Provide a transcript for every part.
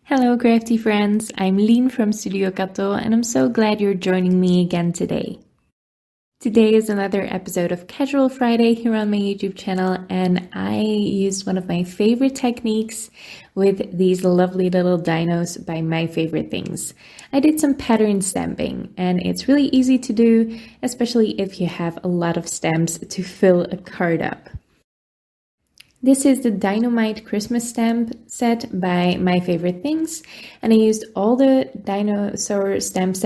Hello crafty friends, I'm Lien from Studio Kato and I'm so glad you're joining me again today. Today is another episode of Casual Friday here on my YouTube channel, and I used one of my favorite techniques with these lovely little dinos by My Favorite Things. I did some pattern stamping and it's really easy to do, especially if you have a lot of stamps to fill a card up. This is the Dino-Mite Christmas stamp set by My Favorite Things, and I used all the dinosaur stamps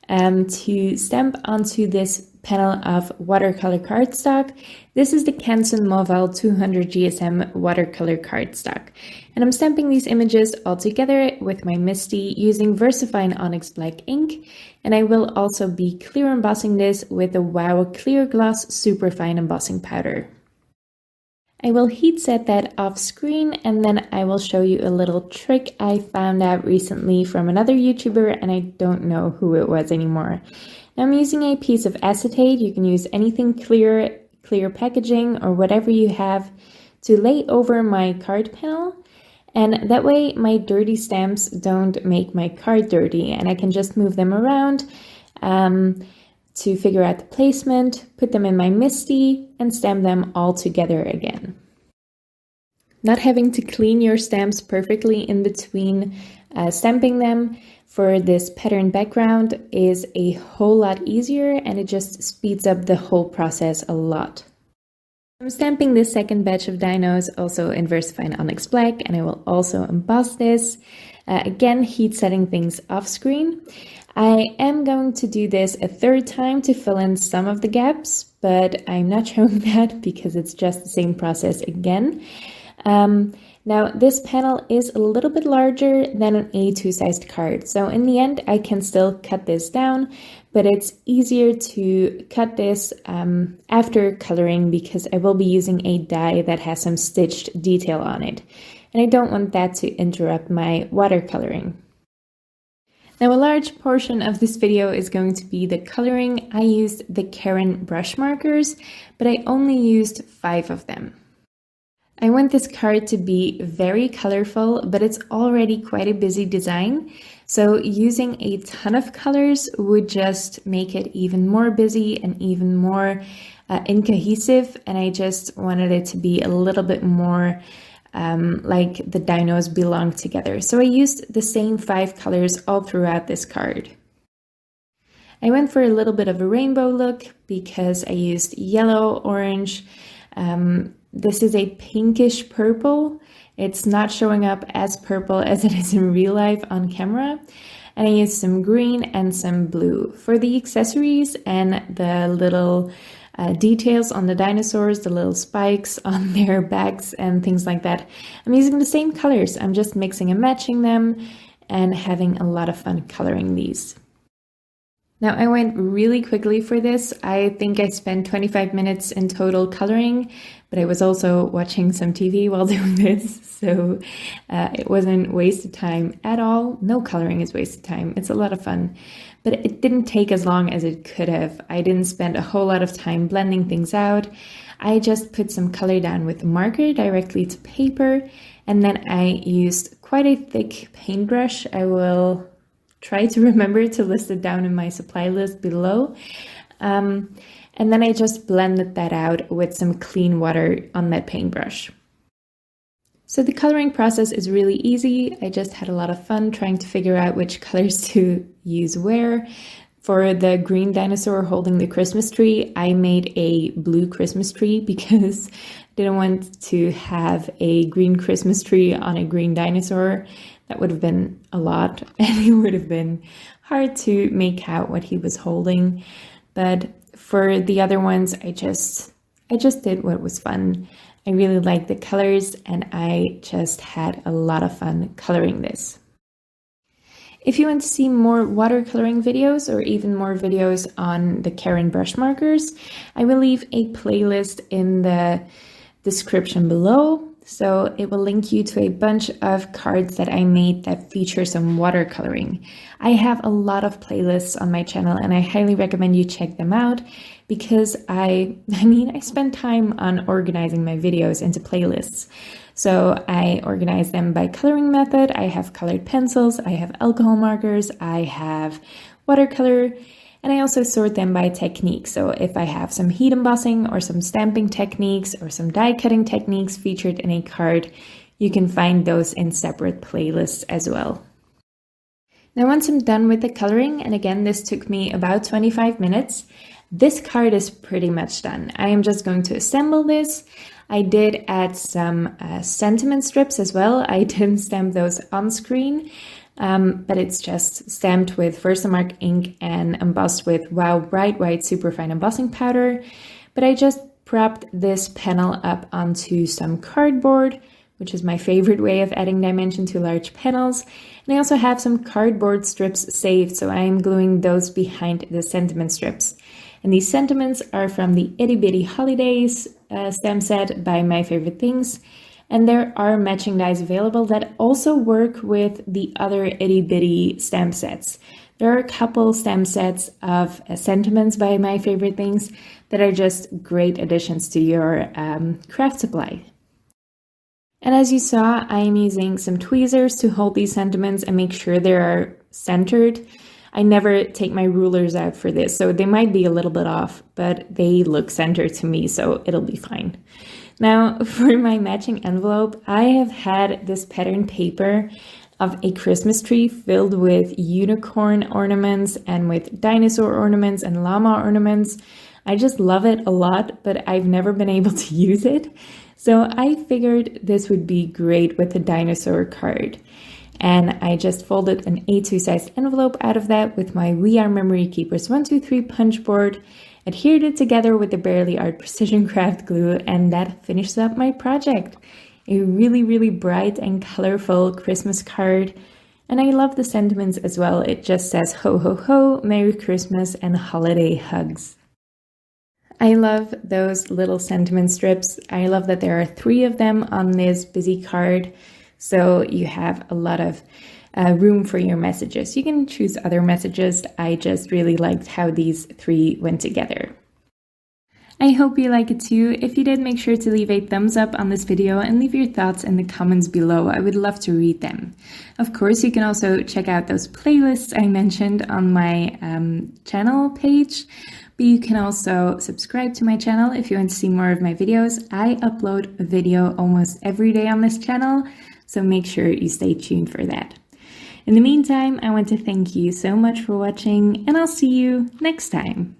to stamp onto this panel of watercolor cardstock. This is the Canson Montval 200 GSM watercolor cardstock. And I'm stamping these images all together with my Misty using Versafine Onyx black ink. And I will also be clear embossing this with the Wow Clear Gloss Superfine embossing powder. I will heat set that off screen, and then I will show you a little trick I found out recently from another YouTuber, and I don't know who it was anymore. Now I'm using a piece of acetate. You can use anything clear packaging or whatever you have to lay over my card panel, and that way my dirty stamps don't make my card dirty, and I can just move them around to figure out the placement, put them in my Misty, and stamp them all together again. Not having to clean your stamps perfectly in between stamping them for this pattern background is a whole lot easier, and it just speeds up the whole process a lot. I'm stamping this second batch of dinos also in Versafine Onyx Black, and I will also emboss this. Again, heat setting things off screen. I am going to do this a third time to fill in some of the gaps, but I'm not showing that because it's just the same process again. Now this panel is a little bit larger than an A2 sized card, so in the end I can still cut this down, but it's easier to cut this after coloring because I will be using a die that has some stitched detail on it, and I don't want that to interrupt my watercoloring. Now a large portion of this video is going to be the coloring. I used the Karin Brushmarkers, but I only used 5 of them. I want this card to be very colorful, but it's already quite a busy design, so using a ton of colors would just make it even more busy and even more incohesive, and I just wanted it to be a little bit more like the dinos belong together. So I used the same 5 colors all throughout this card. I went for a little bit of a rainbow look because I used yellow, orange. This is a pinkish purple. It's not showing up as purple as it is in real life on camera. And I used some green and some blue. For the accessories and the little details on the dinosaurs, the little spikes on their backs and things like that, I'm using the same colors. I'm just mixing and matching them and having a lot of fun coloring these. Now I went really quickly for this. I think I spent 25 minutes in total coloring, but I was also watching some TV while doing this, so it wasn't wasted time at all. No coloring is wasted time. It's a lot of fun, but it didn't take as long as it could have. I didn't spend a whole lot of time blending things out. I just put some color down with a marker directly to paper, and then I used quite a thick paintbrush. I will try to remember to list it down in my supply list below. And then I just blended that out with some clean water on that paintbrush. So the coloring process is really easy. I just had a lot of fun trying to figure out which colors to use where. For the green dinosaur holding the Christmas tree, I made a blue Christmas tree because I didn't want to have a green Christmas tree on a green dinosaur. That would have been a lot, and it would have been hard to make out what he was holding. But for the other ones, I just did what was fun. I really liked the colors, and I just had a lot of fun coloring this. If you want to see more watercoloring videos or even more videos on the Karin Brushmarkers, I will leave a playlist in the description below. So it will link you to a bunch of cards that I made that feature some watercoloring. I have a lot of playlists on my channel, and I highly recommend you check them out because I spend time on organizing my videos into playlists. So I organize them by coloring method. I have colored pencils, I have alcohol markers, I have watercolor, and I also sort them by technique. So if I have some heat embossing or some stamping techniques or some die cutting techniques featured in a card, you can find those in separate playlists as well. Now once I'm done with the coloring, and again this took me about 25 minutes, this card is pretty much done. I am just going to assemble this. I did add some sentiment strips as well. I didn't stamp those on screen, but it's just stamped with Versamark ink and embossed with Wow Bright White Superfine embossing powder. But I just propped this panel up onto some cardboard, which is my favorite way of adding dimension to large panels. And I also have some cardboard strips saved, so I am gluing those behind the sentiment strips. And these sentiments are from the Itty Bitty Holidays stamp set by My Favorite Things. And there are matching dies available that also work with the other Itty Bitty stamp sets. There are a couple stamp sets of sentiments by My Favorite Things that are just great additions to your craft supply. And as you saw, I am using some tweezers to hold these sentiments and make sure they are centered. I never take my rulers out for this, so they might be a little bit off, but they look centered to me, so it'll be fine. Now, for my matching envelope, I have had this pattern paper of a Christmas tree filled with unicorn ornaments and with dinosaur ornaments and llama ornaments. I just love it a lot, but I've never been able to use it. So I figured this would be great with a dinosaur card. And I just folded an A2 sized envelope out of that with my We Are Memory Keepers 123 punch board, adhered it together with the Barely Art Precision Craft glue, and that finishes up my project. A really, really bright and colorful Christmas card. And I love the sentiments as well. It just says ho ho ho, Merry Christmas and holiday hugs. I love those little sentiment strips. I love that there are 3 of them on this busy card. So you have a lot of room for your messages. You can choose other messages. I just really liked how these 3 went together. I hope you like it too. If you did, make sure to leave a thumbs up on this video and leave your thoughts in the comments below. I would love to read them. Of course, you can also check out those playlists I mentioned on my channel page. But you can also subscribe to my channel if you want to see more of my videos. I upload a video almost every day on this channel, so make sure you stay tuned for that. In the meantime, I want to thank you so much for watching, and I'll see you next time.